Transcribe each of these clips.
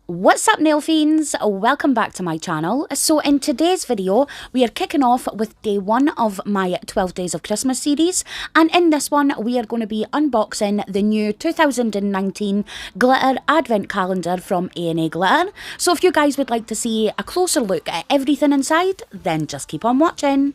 What's up, nail fiends? Welcome back to my channel. So in today's video, we are kicking off with day 1 of my 12 Days of Christmas series, and in this one we are going to be unboxing the new 2019 glitter advent calendar from A&A Glitter. So if you guys would like to see a closer look at everything inside, then just keep on watching.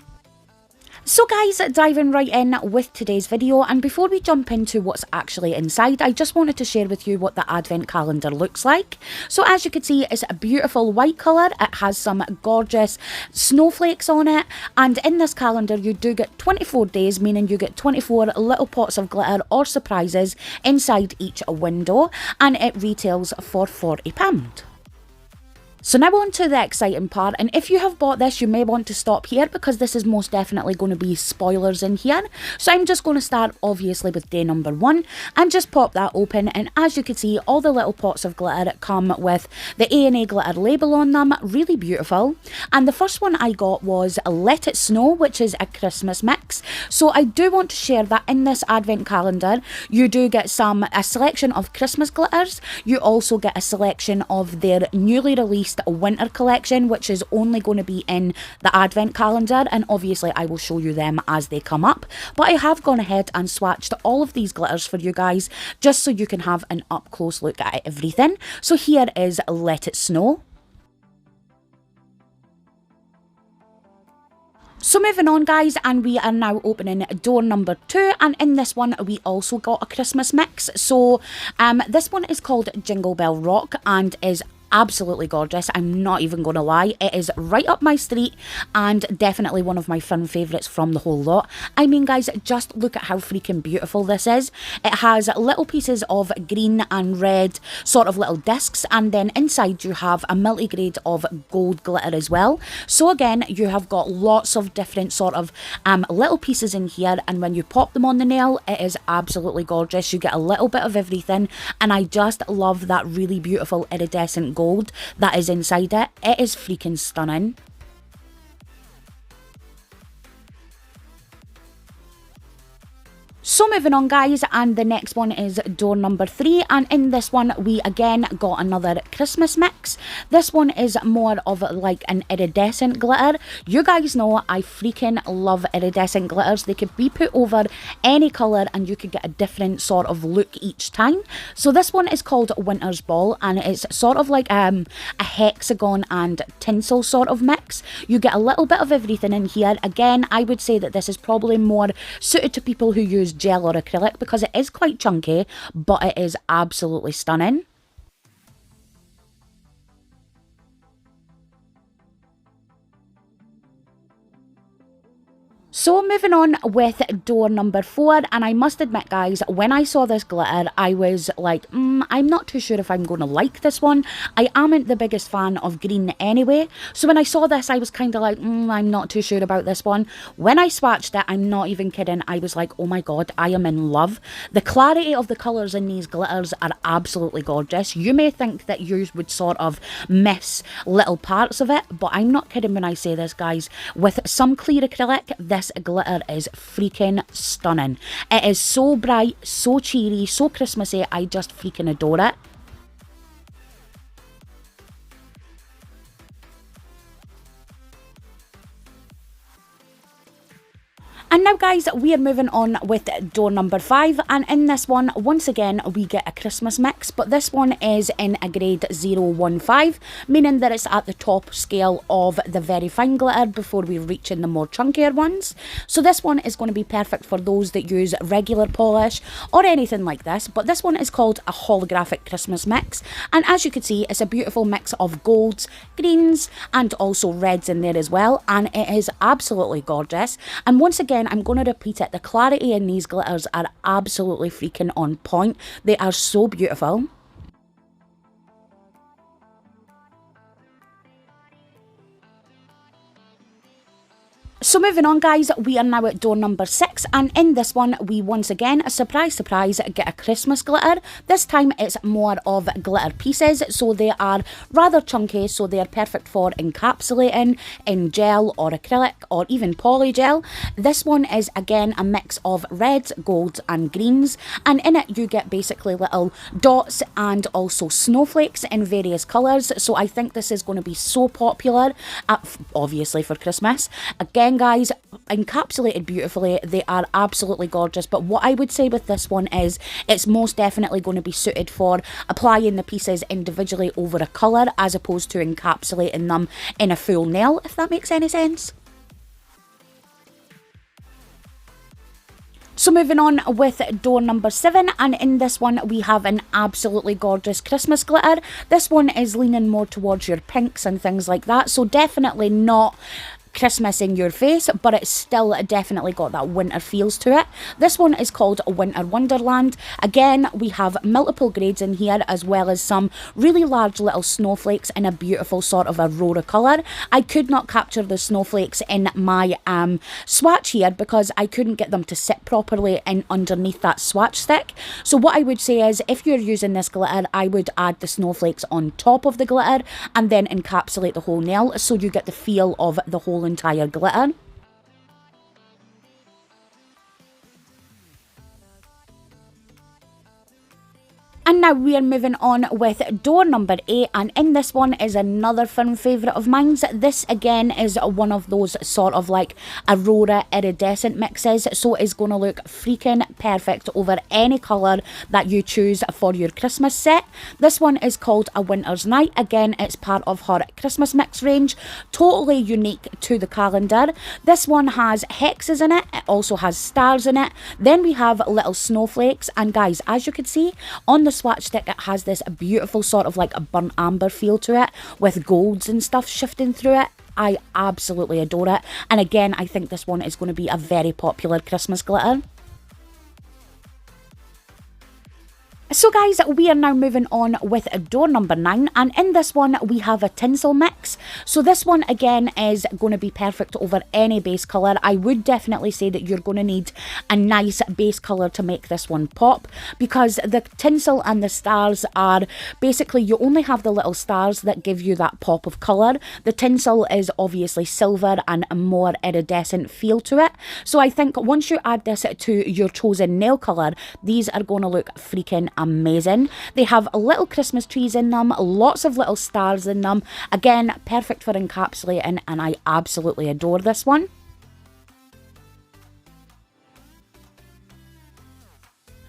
So guys, diving right in with today's video, and before we jump into what's actually inside, I just wanted to share with you what the advent calendar looks like. So as you can see, it's a beautiful white colour, it has some gorgeous snowflakes on it, and in this calendar you do get 24 days, meaning you get 24 little pots of glitter or surprises inside each window, and it retails for £40. So now on to the exciting part, and if you have bought this you may want to stop here because this is most definitely going to be spoilers in here. So I'm just going to start obviously with day number 1 and just pop that open, and as you can see all the little pots of glitter come with the A&A Glitter label on them, really beautiful. And the first one I got was Let It Snow, which is a Christmas mix. So I do want to share that in this advent calendar you do get a selection of Christmas glitters, you also get a selection of their newly released winter collection, which is only going to be in the advent calendar, and obviously I will show you them as they come up. But I have gone ahead and swatched all of these glitters for you guys just so you can have an up close look at everything. So here is Let It Snow. So moving on guys, and we are now opening door number 2, and in this one we also got a Christmas mix. So this one is called Jingle Bell Rock and is absolutely gorgeous. I'm not even going to lie, it is right up my street and definitely one of my fun favourites from the whole lot. I mean guys, just look at how freaking beautiful this is. It has little pieces of green and red sort of little discs, and then inside you have a multigrade of gold glitter as well. So again, you have got lots of different sort of little pieces in here, and when you pop them on the nail it is absolutely gorgeous. You get a little bit of everything, and I just love that really beautiful iridescent gold that is inside it. It is freaking stunning. So moving on guys, and the next one is door number 3, and in this one we again got another Christmas mix. This one is more of like an iridescent glitter. You guys know I freaking love iridescent glitters. They could be put over any colour and you could get a different sort of look each time. So this one is called Winter's Ball, and it's sort of like a hexagon and tinsel sort of mix. You get a little bit of everything in here. Again, I would say that this is probably more suited to people who use gel or acrylic because it is quite chunky, but it is absolutely stunning. So moving on with door number 4, and I must admit guys, when I saw this glitter I was like, I'm not too sure if I'm going to like this one. I amn't the biggest fan of green anyway, so when I saw this I was kind of like, I'm not too sure about this one. When I swatched it, I'm not even kidding, I was like, oh my god, I am in love. The clarity of the colours in these glitters are absolutely gorgeous. You may think that you would sort of miss little parts of it, but I'm not kidding when I say this guys. With some clear acrylic, this glitter is freaking stunning. It is so bright, so cheery, so Christmassy. I just freaking adore it. And now guys, we are moving on with door number 5, and in this one once again we get a Christmas mix, but this one is in a grade 015, meaning that it's at the top scale of the very fine glitter before we reach in the more chunkier ones. So this one is going to be perfect for those that use regular polish or anything like this, but this one is called a holographic Christmas mix, and as you can see it's a beautiful mix of golds, greens and also reds in there as well, and it is absolutely gorgeous. And once again, I'm going to repeat it, the clarity in these glitters are absolutely freaking on point. They are so beautiful. So moving on guys, we are now at door number 6, and in this one we once again, surprise surprise, get a Christmas glitter. This time it's more of glitter pieces, so they are rather chunky, so they are perfect for encapsulating in gel or acrylic or even polygel. This one is again a mix of reds, golds and greens, and in it you get basically little dots and also snowflakes in various colours, so I think this is going to be so popular, obviously for Christmas. Again guys, encapsulated beautifully, they are absolutely gorgeous, but what I would say with this one is it's most definitely going to be suited for applying the pieces individually over a colour as opposed to encapsulating them in a full nail, if that makes any sense. So moving on with door number 7, and in this one we have an absolutely gorgeous Christmas glitter. This one is leaning more towards your pinks and things like that, so definitely not Christmas in your face, but it's still definitely got that winter feels to it. This one is called Winter Wonderland. Again, we have multiple grades in here, as well as some really large little snowflakes in a beautiful sort of aurora colour. I could not capture the snowflakes in my swatch here because I couldn't get them to sit properly in underneath that swatch stick. So what I would say is, if you're using this glitter, I would add the snowflakes on top of the glitter and then encapsulate the whole nail so you get the feel of the whole entire glitter. And now we are moving on with door number 8, and in this one is another firm favourite of mine. This again is one of those sort of like aurora iridescent mixes, so it's going to look freaking perfect over any colour that you choose for your Christmas set. This one is called A Winter's Night. Again, it's part of her Christmas mix range, totally unique to the calendar. This one has hexes in it, it also has stars in it, then we have little snowflakes, and guys, as you can see on the swatch stick, it has this beautiful sort of like a burnt amber feel to it with golds and stuff shifting through it. I absolutely adore it, and again I think this one is going to be a very popular Christmas glitter. So guys, we are now moving on with door number 9, and in this one we have a tinsel mix. So this one again is going to be perfect over any base colour. I would definitely say that you're going to need a nice base colour to make this one pop, because the tinsel and the stars are basically, you only have the little stars that give you that pop of colour. The tinsel is obviously silver and a more iridescent feel to it. So I think once you add this to your chosen nail colour, these are going to look freaking amazing. They have little Christmas trees in them, lots of little stars in them. Again, perfect for encapsulating, and I absolutely adore this one.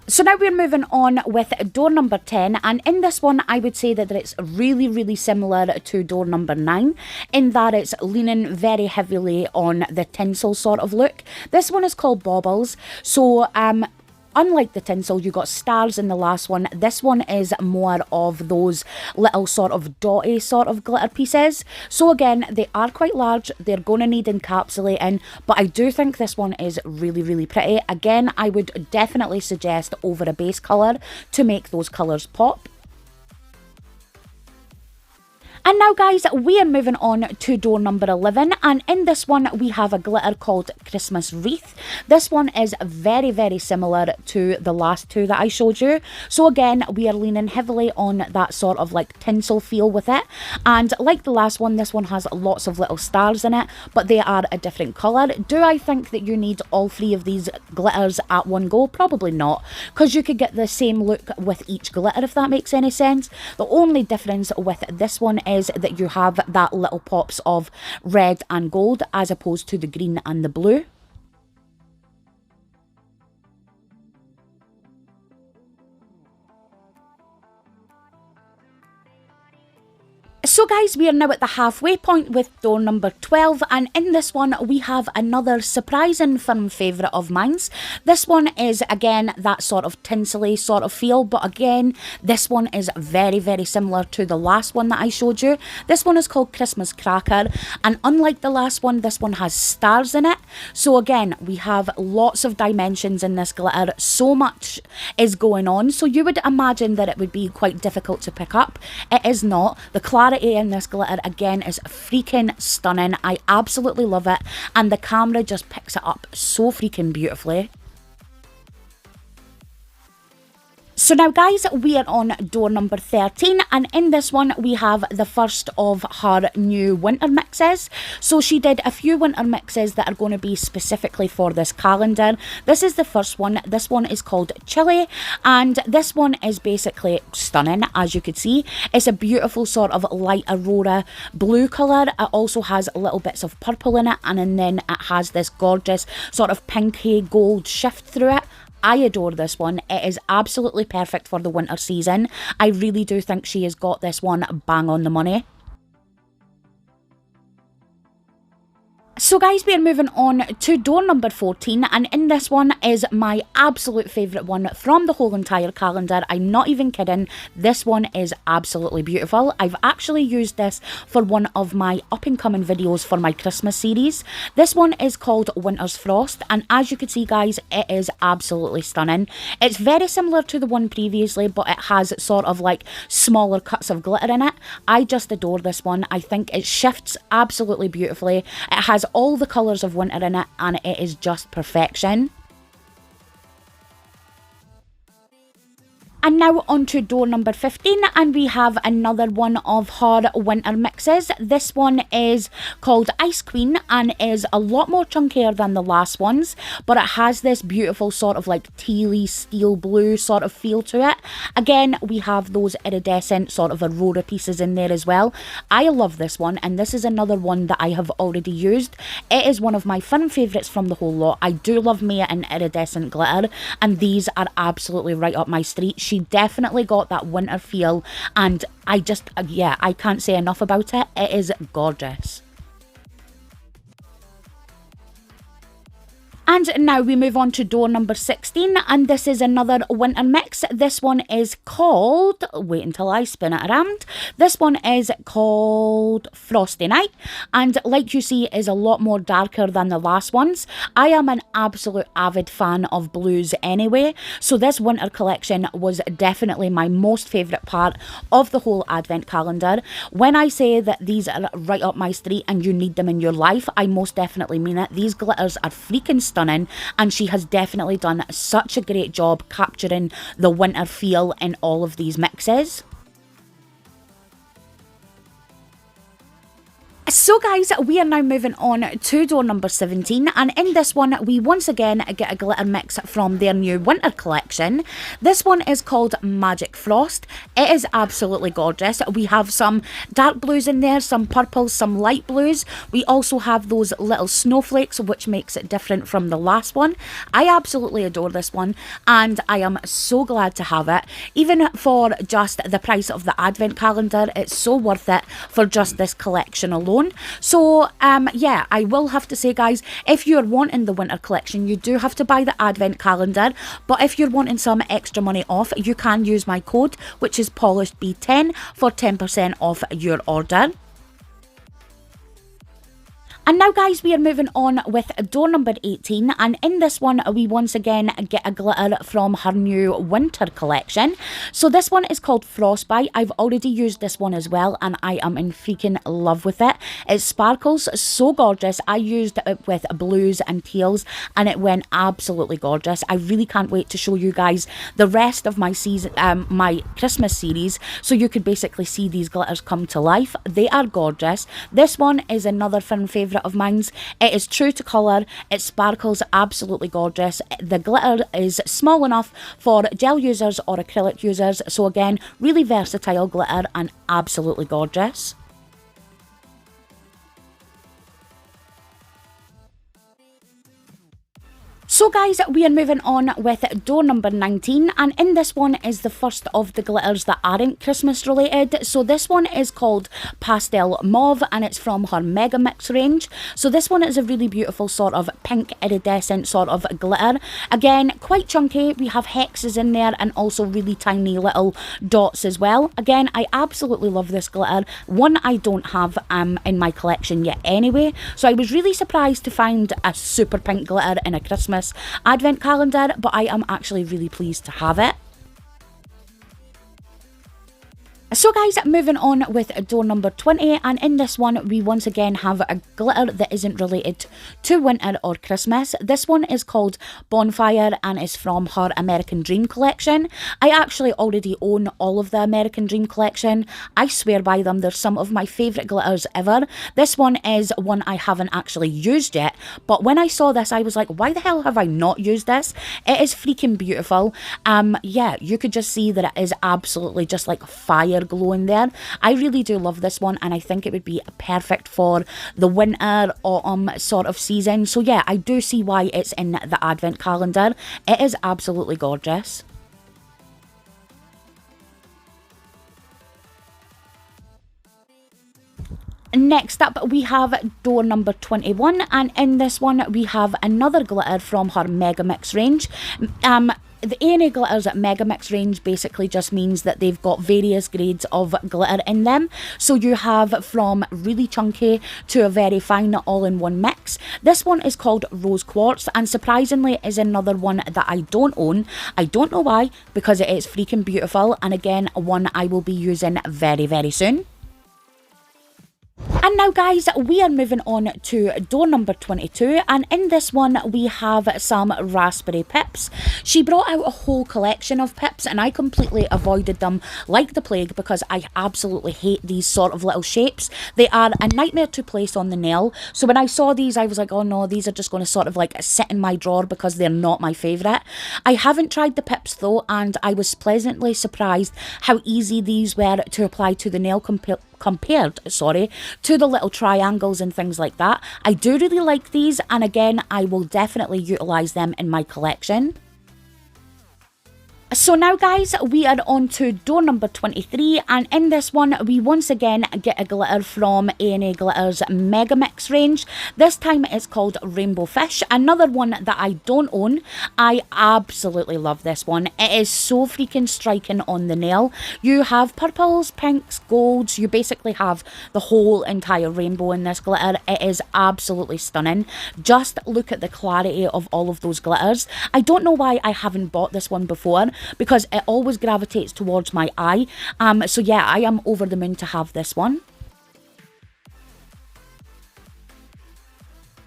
So now we're moving on with door number 10, and in this one I would say that it's really similar to door number 9 in that it's leaning very heavily on the tinsel sort of look. This one is called Baubles. So unlike the tinsel, you got stars in the last one. This one is more of those little sort of dotty sort of glitter pieces. So again, they are quite large. They're going to need encapsulating, but I do think this one is really pretty. Again, I would definitely suggest over a base colour to make those colours pop. And now guys, we are moving on to door number 11, and in this one we have a glitter called Christmas Wreath. This one is very similar to the last two that I showed you. So again, we are leaning heavily on that sort of like tinsel feel with it, and like the last one, this one has lots of little stars in it, but they are a different colour. Do I think that you need all 3 of these glitters at one go? Probably not, because you could get the same look with each glitter, if that makes any sense. The only difference with this one is that you have that little pops of red and gold as opposed to the green and the blue. So guys, we are now at the halfway point with door number 12, and in this one we have another surprising firm favourite of mine. This one is again that sort of tinsely sort of feel, but again this one is very similar to the last one that I showed you. This one is called Christmas Cracker, and unlike the last one, this one has stars in it. So again, we have lots of dimensions in this glitter, so much is going on, so you would imagine that it would be quite difficult to pick up. It is not. The clarity clarity in this glitter again is freaking stunning. I absolutely love it, and the camera just picks it up so freaking beautifully. So now guys, we are on door number 13, and in this one we have the first of her new winter mixes. So she did a few winter mixes that are going to be specifically for this calendar. This is the first one. This one is called Chili, and this one is basically stunning, as you could see. It's a beautiful sort of light aurora blue colour. It also has little bits of purple in it, and then it has this gorgeous sort of pinky gold shift through it. I adore this one. It is absolutely perfect for the winter season. I really do think she has got this one bang on the money. So guys, we are moving on to door number 14, and in this one is my absolute favourite one from the whole entire calendar. I'm not even kidding. This one is absolutely beautiful. I've actually used this for one of my up and coming videos for my Christmas series. This one is called Winter's Frost, and as you can see guys, it is absolutely stunning. It's very similar to the one previously, but it has sort of like smaller cuts of glitter in it. I just adore this one. I think it shifts absolutely beautifully. It has all the colours of winter in it, and it is just perfection. And now on to door number 15, and we have another one of her winter mixes. This one is called Ice Queen and is a lot more chunkier than the last ones, but it has this beautiful sort of like tealy steel blue sort of feel to it. Again, we have those iridescent sort of aurora pieces in there as well. I love this one, and this is another one that I have already used. It is one of my fun favourites from the whole lot. I do love Mia and iridescent glitter, and these are absolutely right up my street. She definitely got that winter feel, and I just, yeah, I can't say enough about it. It is gorgeous. And now we move on to door number 16, and this is another winter mix. This one is called, wait until I spin it around, this one is called Frosty Night, and like you see is a lot more darker than the last ones. I am an absolute avid fan of blues anyway, so this winter collection was definitely my most favourite part of the whole advent calendar. When I say that these are right up my street and you need them in your life, I most definitely mean it. These glitters are freaking stunning, and she has definitely done such a great job capturing the winter feel in all of these mixes. So guys, we are now moving on to door number 17, and in this one we once again get a glitter mix from their new winter collection. This one is called Magic Frost. It is absolutely gorgeous. We have some dark blues in there, some purples, some light blues. We also have those little snowflakes, which makes it different from the last one. I absolutely adore this one, and I am so glad to have it. Even for just the price of the advent calendar, it's so worth it for just this collection alone. So yeah, I will have to say guys, if you're wanting the winter collection, you do have to buy the advent calendar, but if you're wanting some extra money off, you can use my code, which is PolishedB10, for 10% off your order. And now guys, we are moving on with door number 18, and in this one we once again get a glitter from her new winter collection. So this one is called Frostbite. I've already used this one as well, and I am in freaking love with it. It sparkles so gorgeous. I used it with blues and teals, and it went absolutely gorgeous. I really can't wait to show you guys the rest of my season, my Christmas series, so you could basically see these glitters come to life. They are gorgeous. This one is another fun favourite of mine. It is true to colour, it sparkles absolutely gorgeous. The glitter is small enough for gel users or acrylic users, so again, really versatile glitter and absolutely gorgeous. So guys, we are moving on with door number 19, and in this one is the first of the glitters that aren't Christmas related. So this one is called Pastel Mauve, and it's from her Mega Mix range. So this one is a really beautiful sort of pink iridescent sort of glitter. Again, quite chunky. We have hexes in there and also really tiny little dots as well. Again, I absolutely love this glitter. One I don't have in my collection yet anyway. So I was really surprised to find a super pink glitter in a Christmas advent calendar, but I am actually really pleased to have it. So guys, moving on with door number 20, and in this one we once again have a glitter that isn't related to winter or Christmas. This one is called Bonfire and is from her American Dream collection. I actually already own all of the American Dream collection. I swear by them, they're some of my favourite glitters ever. This one is one I haven't actually used yet, but when I saw this I was like, why the hell have I not used this? It is freaking beautiful. Yeah, you could just see that it is absolutely just like fire glow in there. I really do love this one, and I think it would be perfect for the winter autumn sort of season. So yeah, I do see why it's in the advent calendar. It is absolutely gorgeous. Next up, we have door number 21, and in this one we have another glitter from her Mega Mix range. The A&A Glitter's Mega Mix range basically just means that they've got various grades of glitter in them. So you have from really chunky to a very fine all-in-one mix. This one is called Rose Quartz, and surprisingly is another one that I don't own. I don't know why, because it is freaking beautiful, and again, one I will be using very, very soon. And now guys, we are moving on to door number 22, and in this one we have some raspberry pips. She brought out a whole collection of pips and I completely avoided them like the plague because I absolutely hate these sort of little shapes. They are a nightmare to place on the nail. So when I saw these I was like, oh no, these are just going to sort of like sit in my drawer because they're not my favourite. I haven't tried the pips though, and I was pleasantly surprised how easy these were to apply to the nail compared to the little triangles and things like that. I do really like these, and again, I will definitely utilise them in my collection. So now guys, we are on to door number 23, and in this one we once again get a glitter from A&A Glitter's Mega Mix range. This time it's called Rainbow Fish, another one that I don't own. I absolutely love this one. It is so freaking striking on the nail. You have purples, pinks, golds, you basically have the whole entire rainbow in this glitter. It is absolutely stunning. Just look at the clarity of all of those glitters. I don't know why I haven't bought this one before, because it always gravitates towards my eye. So yeah, I am over the moon to have this one.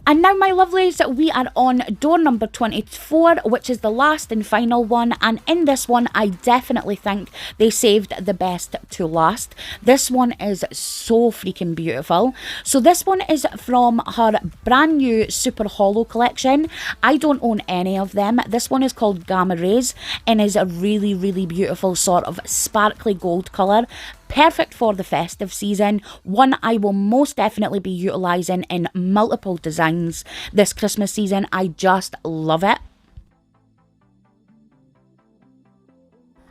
And now my lovelies, we are on door number 24, which is the last and final one, and in this one I definitely think they saved the best to last. This one is so freaking beautiful. So this one is from her brand new Super Hollow collection. I don't own any of them. This one is called Gamma Rays and is a really, really beautiful sort of sparkly gold colour. Perfect for the festive season. One I will most definitely be utilising in multiple designs this Christmas season. I just love it.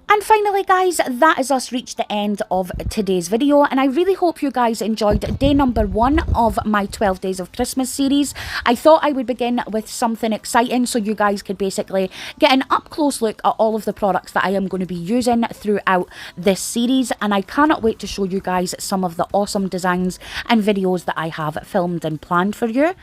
And finally guys, that is us reached the end of today's video, and I really hope you guys enjoyed day number 1 of my 12 days of Christmas series. I thought I would begin with something exciting so you guys could basically get an up close look at all of the products that I am going to be using throughout this series, and I cannot wait to show you guys some of the awesome designs and videos that I have filmed and planned for you.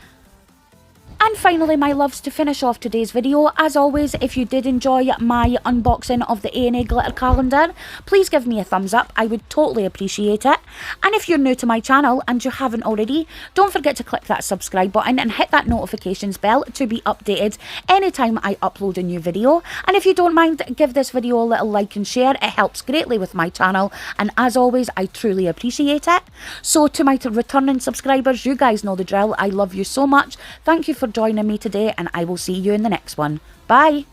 And finally, my loves, to finish off today's video, as always, if you did enjoy my unboxing of the A&A Glitter calendar, please give me a thumbs up. I would totally appreciate it. And if you're new to my channel and you haven't already, don't forget to click that subscribe button and hit that notifications bell to be updated anytime I upload a new video. And if you don't mind, give this video a little like and share. It helps greatly with my channel, and as always, I truly appreciate it. So to my returning subscribers, you guys know the drill. I love you so much. Thank you for joining me today, and I will see you in the next one. Bye!